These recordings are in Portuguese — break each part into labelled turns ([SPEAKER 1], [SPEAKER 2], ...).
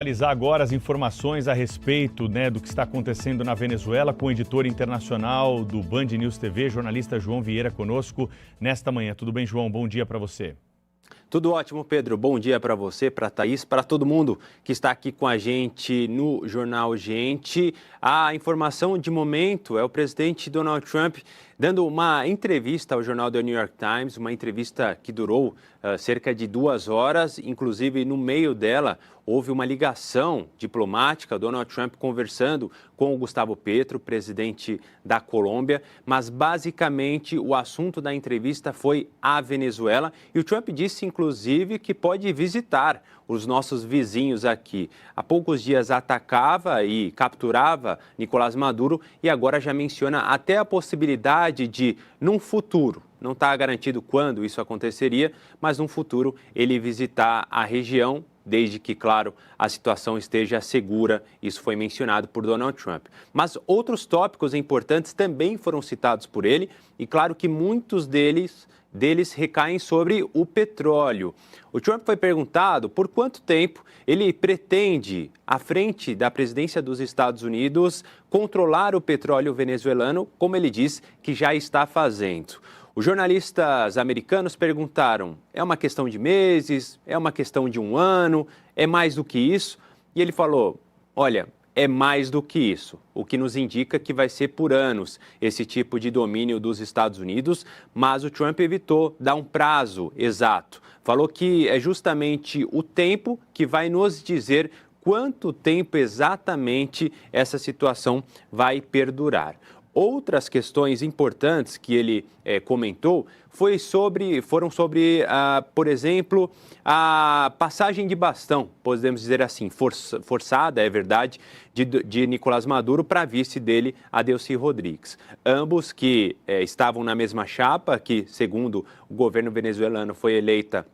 [SPEAKER 1] Analisar agora as informações a respeito do que está acontecendo na Venezuela com o editor internacional do Band News TV, jornalista João Vieira, conosco nesta manhã. Tudo bem, João? Bom dia para você.
[SPEAKER 2] Tudo ótimo, Pedro. Bom dia para você, para a Thaís, para todo mundo que está aqui com a gente no Jornal Gente. A informação de momento é o presidente Donald Trump dando uma entrevista ao jornal The New York Times, uma entrevista que durou cerca de 2 horas. Inclusive, no meio dela, houve uma ligação diplomática, Donald Trump conversando com o Gustavo Petro, presidente da Colômbia, mas basicamente o assunto da entrevista foi a Venezuela e o Trump disse, inclusive, que pode visitar os nossos vizinhos aqui. Há poucos dias atacava e capturava Nicolás Maduro e agora já menciona até a possibilidade de, num futuro, não está garantido quando isso aconteceria, mas num futuro ele visitar a região, desde que, claro, a situação esteja segura. Isso foi mencionado por Donald Trump. Mas outros tópicos importantes também foram citados por ele e, claro, que muitos deles recaem sobre o petróleo. O Trump foi perguntado por quanto tempo ele pretende, à frente da presidência dos Estados Unidos, controlar o petróleo venezuelano, como ele diz que já está fazendo. Os jornalistas americanos perguntaram, é uma questão de meses, é uma questão de 1 ano, é mais do que isso? E ele falou, olha, é mais do que isso, o que nos indica que vai ser por anos esse tipo de domínio dos Estados Unidos, mas o Trump evitou dar um prazo exato. Falou que é justamente o tempo que vai nos dizer quanto tempo exatamente essa situação vai perdurar. Outras questões importantes que ele comentou foram sobre, por exemplo, a passagem de bastão, podemos dizer assim, forçada, é verdade, de Nicolás Maduro para vice dele, Adelcy Rodrigues. Ambos que estavam na mesma chapa, que, segundo o governo venezuelano, foi eleita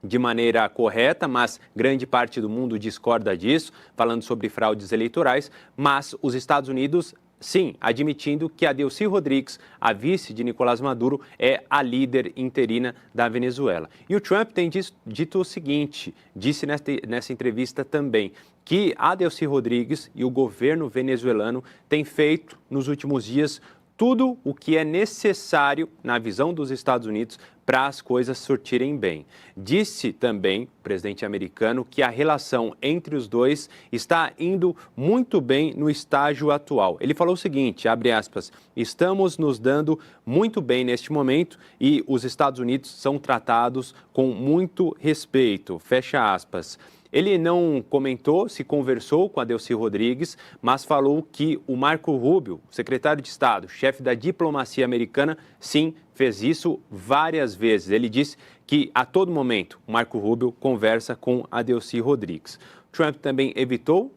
[SPEAKER 2] de maneira correta, mas grande parte do mundo discorda disso, falando sobre fraudes eleitorais, mas os Estados Unidos, sim, admitindo que Adelcy Rodrigues, a vice de Nicolás Maduro, é a líder interina da Venezuela. E o Trump tem dito o seguinte, disse nessa entrevista também, que Adelcy Rodrigues e o governo venezuelano têm feito nos últimos dias tudo o que é necessário, na visão dos Estados Unidos, para as coisas surtirem bem. Disse também, o presidente americano, que a relação entre os dois está indo muito bem no estágio atual. Ele falou o seguinte, abre aspas, estamos nos dando muito bem neste momento e os Estados Unidos são tratados com muito respeito, fecha aspas. Ele não comentou se conversou com Adelcy Rodrigues, mas falou que o Marco Rubio, secretário de Estado, chefe da diplomacia americana, sim, fez isso várias vezes. Ele disse que, a todo momento, o Marco Rubio conversa com Adelcy Rodrigues. Trump também evitou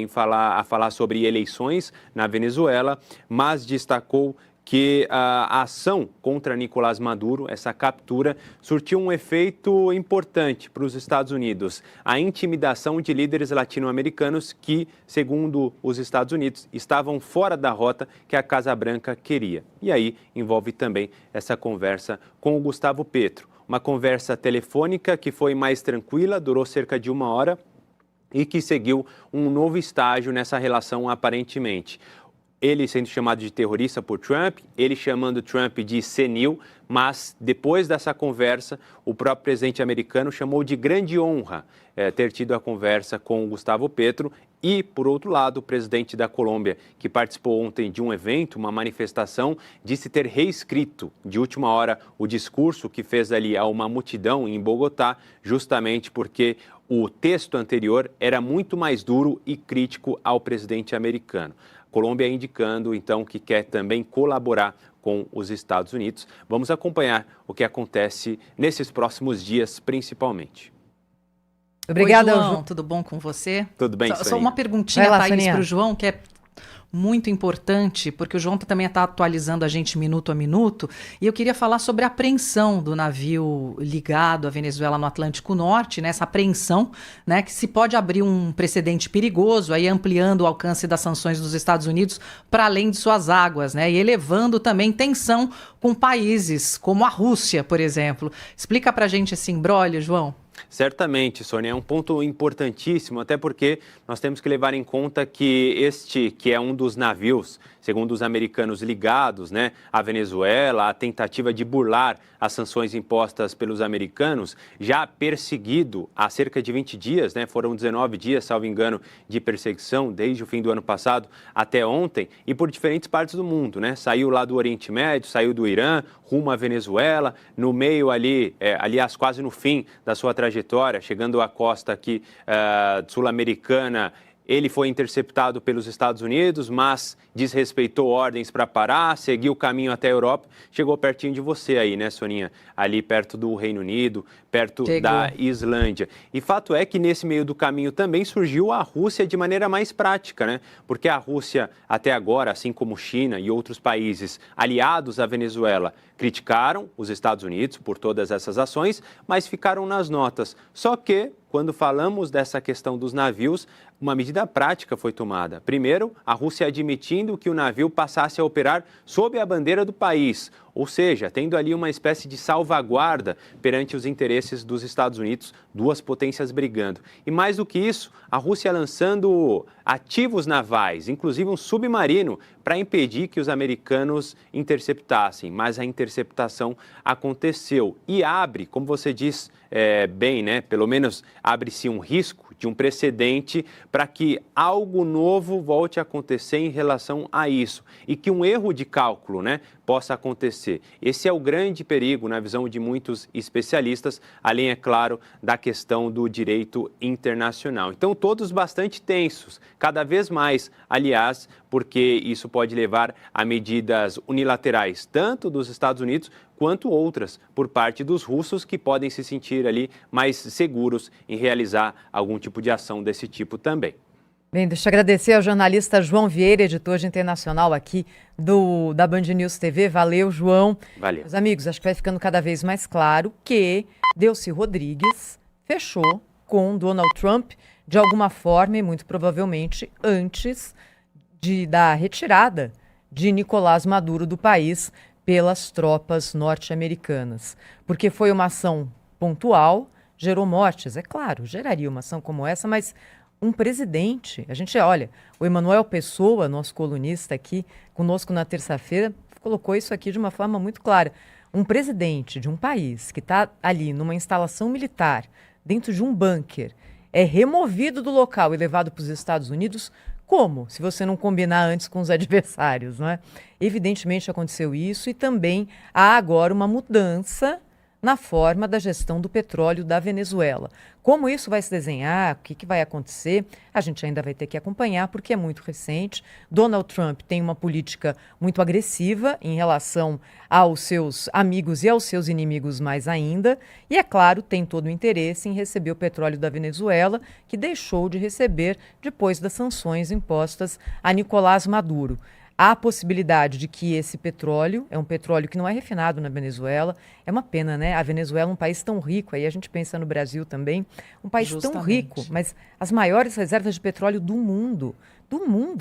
[SPEAKER 2] falar sobre eleições na Venezuela, mas destacou que a ação contra Nicolás Maduro, essa captura, surtiu um efeito importante para os Estados Unidos. A intimidação de líderes latino-americanos que, segundo os Estados Unidos, estavam fora da rota que a Casa Branca queria. E aí envolve também essa conversa com o Gustavo Petro. Uma conversa telefônica que foi mais tranquila, durou cerca de 1 hora e que seguiu um novo estágio nessa relação aparentemente. Ele sendo chamado de terrorista por Trump, ele chamando Trump de senil, mas depois dessa conversa, o próprio presidente americano chamou de grande honra ter tido a conversa com o Gustavo Petro e, por outro lado, o presidente da Colômbia, que participou ontem de um evento, uma manifestação, disse ter reescrito de última hora o discurso que fez ali a uma multidão em Bogotá, justamente porque o texto anterior era muito mais duro e crítico ao presidente americano. Colômbia indicando, então, que quer também colaborar com os Estados Unidos. Vamos acompanhar o que acontece nesses próximos dias, principalmente.
[SPEAKER 3] Obrigada, João. Tudo bom com você?
[SPEAKER 2] Tudo bem,
[SPEAKER 3] Só uma perguntinha, Thaís, para o João, que é muito importante, porque o João também está atualizando a gente minuto a minuto, e eu queria falar sobre a apreensão do navio ligado à Venezuela no Atlântico Norte, né? Essa apreensão, né, que se pode abrir um precedente perigoso, aí ampliando o alcance das sanções dos Estados Unidos para além de suas águas, né, e elevando também tensão com países como a Rússia, por exemplo. Explica para a gente esse imbróglio, João.
[SPEAKER 2] Certamente, Sônia, é um ponto importantíssimo, até porque nós temos que levar em conta que este, que é um dos navios, segundo os americanos, ligados, né, à Venezuela, a tentativa de burlar as sanções impostas pelos americanos, já perseguido há cerca de 20 dias, né, foram 19 dias, salvo engano, de perseguição, desde o fim do ano passado até ontem, e por diferentes partes do mundo, né, saiu lá do Oriente Médio, saiu do Irã, rumo à Venezuela, no meio ali, aliás, quase no fim da sua trajetória, chegando à costa aqui sul-americana, ele foi interceptado pelos Estados Unidos, mas desrespeitou ordens para parar, seguiu o caminho até a Europa, chegou pertinho de você aí, né, Soninha? Ali perto do Reino Unido, perto da Islândia. E fato é que nesse meio do caminho também surgiu a Rússia de maneira mais prática, né? Porque a Rússia, até agora, assim como China e outros países aliados à Venezuela, criticaram os Estados Unidos por todas essas ações, mas ficaram nas notas. Só que, quando falamos dessa questão dos navios, uma medida prática foi tomada. Primeiro, a Rússia admitindo que o navio passasse a operar sob a bandeira do país, ou seja, tendo ali uma espécie de salvaguarda perante os interesses dos Estados Unidos, duas potências brigando. E mais do que isso, a Rússia lançando ativos navais, inclusive um submarino, para impedir que os americanos interceptassem. Mas a interceptação aconteceu e abre, como você diz bem, né? Pelo menos abre-se um risco de um precedente para que algo novo volte a acontecer em relação a isso e que um erro de cálculo, né, possa acontecer. Esse é o grande perigo na visão de muitos especialistas, além, é claro, da questão do direito internacional. Então, todos bastante tensos, cada vez mais, aliás, porque isso pode levar a medidas unilaterais, tanto dos Estados Unidos quanto outras por parte dos russos, que podem se sentir ali mais seguros em realizar algum tipo de ação desse tipo também.
[SPEAKER 4] Bem, deixa eu agradecer ao jornalista João Vieira, editor de internacional aqui da Band News TV. Valeu, João.
[SPEAKER 2] Valeu.
[SPEAKER 4] Meus amigos, acho que vai ficando cada vez mais claro que Delcy Rodrigues fechou com Donald Trump de alguma forma e muito provavelmente antes da retirada de Nicolás Maduro do país pelas tropas norte-americanas. Porque foi uma ação pontual, gerou mortes, é claro, geraria uma ação como essa, mas um presidente, olha, o Emanuel Pessoa, nosso colunista aqui, conosco na terça-feira, colocou isso aqui de uma forma muito clara. Um presidente de um país que está ali numa instalação militar, dentro de um bunker, é removido do local e levado para os Estados Unidos, como? Se você não combinar antes com os adversários, não é? Evidentemente aconteceu isso e também há agora uma mudança na forma da gestão do petróleo da Venezuela. Como isso vai se desenhar, o que vai acontecer, a gente ainda vai ter que acompanhar, porque é muito recente. Donald Trump tem uma política muito agressiva em relação aos seus amigos e aos seus inimigos mais ainda, e, é claro, tem todo o interesse em receber o petróleo da Venezuela, que deixou de receber depois das sanções impostas a Nicolás Maduro. Há a possibilidade de que esse petróleo, é um petróleo que não é refinado na Venezuela, é uma pena, né? A Venezuela é um país tão rico, aí a gente pensa no Brasil também, um país tão rico, mas as maiores reservas de petróleo do mundo,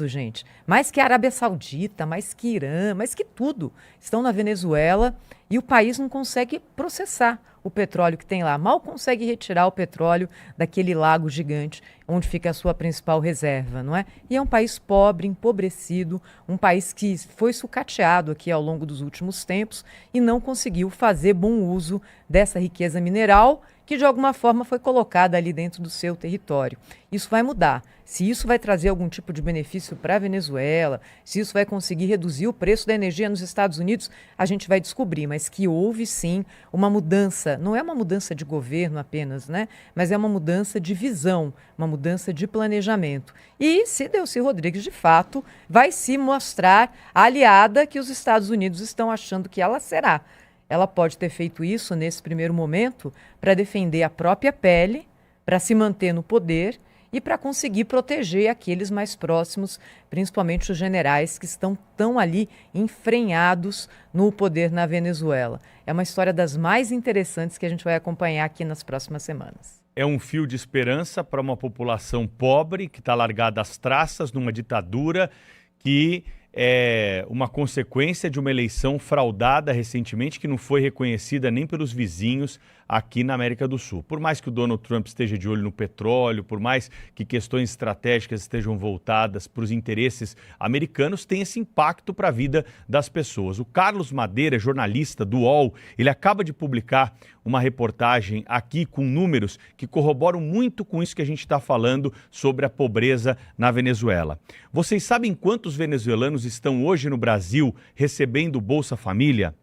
[SPEAKER 4] gente, mais que a Arábia Saudita, mais que Irã, mais que tudo, estão na Venezuela e o país não consegue processar o petróleo que tem lá, mal consegue retirar o petróleo daquele lago gigante onde fica a sua principal reserva, não é? E é um país pobre, empobrecido, um país que foi sucateado aqui ao longo dos últimos tempos e não conseguiu fazer bom uso dessa riqueza mineral que de alguma forma foi colocada ali dentro do seu território. Isso vai mudar. Se isso vai trazer algum tipo de benefício para a Venezuela, se isso vai conseguir reduzir o preço da energia nos Estados Unidos, a gente vai descobrir, mas que houve sim uma mudança, não é uma mudança de governo apenas, né? Mas é uma mudança de visão, uma mudança de planejamento. E se Delcy Rodrigues, de fato, vai se mostrar a aliada que os Estados Unidos estão achando que ela será. Ela pode ter feito isso nesse primeiro momento para defender a própria pele, para se manter no poder e para conseguir proteger aqueles mais próximos, principalmente os generais que estão tão ali enfrenhados no poder na Venezuela. É uma história das mais interessantes que a gente vai acompanhar aqui nas próximas semanas.
[SPEAKER 1] É um fio de esperança para uma população pobre que está largada às traças numa ditadura que é uma consequência de uma eleição fraudada recentemente que não foi reconhecida nem pelos vizinhos aqui na América do Sul. Por mais que o Donald Trump esteja de olho no petróleo, por mais que questões estratégicas estejam voltadas para os interesses americanos, tem esse impacto para a vida das pessoas. O Carlos Madeira, jornalista do UOL, ele acaba de publicar uma reportagem aqui com números que corroboram muito com isso que a gente está falando sobre a pobreza na Venezuela. Vocês sabem quantos venezuelanos estão hoje no Brasil recebendo Bolsa Família?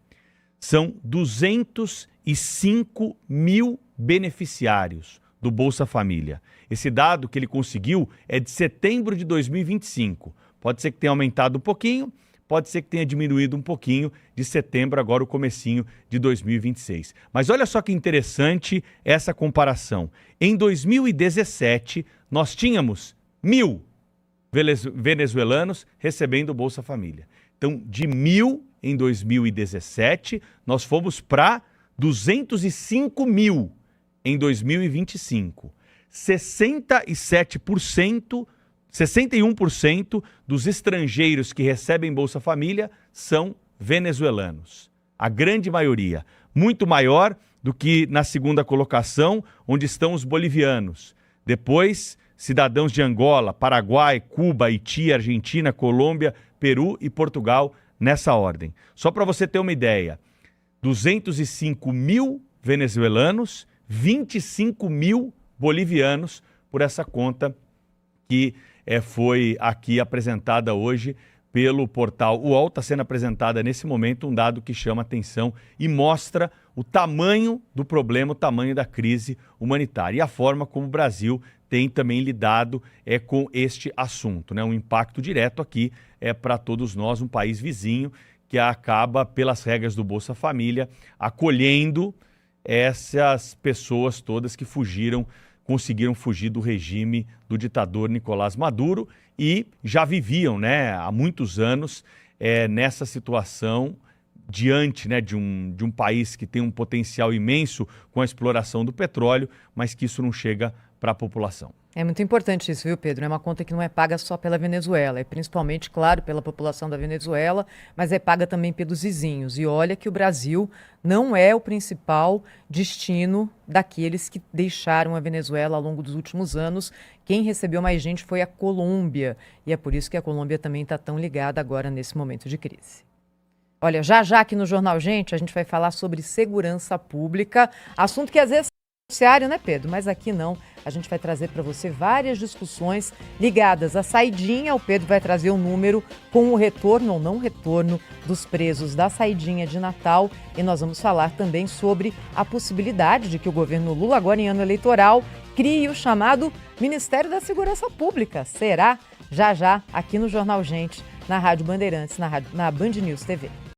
[SPEAKER 1] São 205 mil beneficiários do Bolsa Família. Esse dado que ele conseguiu é de setembro de 2025. Pode ser que tenha aumentado um pouquinho, pode ser que tenha diminuído um pouquinho de setembro, agora o comecinho de 2026. Mas olha só que interessante essa comparação. Em 2017, nós tínhamos 1.000 venezuelanos recebendo o Bolsa Família. Então, de 1.000 em 2017, nós fomos para 205 mil em 2025. 61% dos estrangeiros que recebem Bolsa Família são venezuelanos. A grande maioria, muito maior do que na segunda colocação, onde estão os bolivianos. Depois, cidadãos de Angola, Paraguai, Cuba, Haiti, Argentina, Colômbia, Peru e Portugal, nessa ordem. Só para você ter uma ideia, 205 mil venezuelanos, 25 mil bolivianos, por essa conta que foi aqui apresentada hoje pelo portal UOL. Está sendo apresentada nesse momento um dado que chama atenção e mostra o tamanho do problema, o tamanho da crise humanitária e a forma como o Brasil tem também lidado com este assunto, né? Um impacto direto aqui para todos nós, um país vizinho que acaba, pelas regras do Bolsa Família, acolhendo essas pessoas todas que conseguiram fugir do regime do ditador Nicolás Maduro e já viviam, né, há muitos anos nessa situação diante, né, de um país que tem um potencial imenso com a exploração do petróleo, mas que isso não chega para a população.
[SPEAKER 4] É muito importante isso, viu, Pedro? É uma conta que não é paga só pela Venezuela, é principalmente, claro, pela população da Venezuela, mas é paga também pelos vizinhos. E olha que o Brasil não é o principal destino daqueles que deixaram a Venezuela ao longo dos últimos anos. Quem recebeu mais gente foi a Colômbia, e é por isso que a Colômbia também está tão ligada agora nesse momento de crise. Olha, já aqui no Jornal Gente, a gente vai falar sobre segurança pública, assunto que às vezes noticiário, né, Pedro? Mas aqui não. A gente vai trazer para você várias discussões ligadas à saidinha. O Pedro vai trazer um número com o retorno ou não retorno dos presos da saidinha de Natal. E nós vamos falar também sobre a possibilidade de que o governo Lula, agora em ano eleitoral, crie o chamado Ministério da Segurança Pública. Será? Já, aqui no Jornal Gente, na Rádio Bandeirantes, na Band News TV.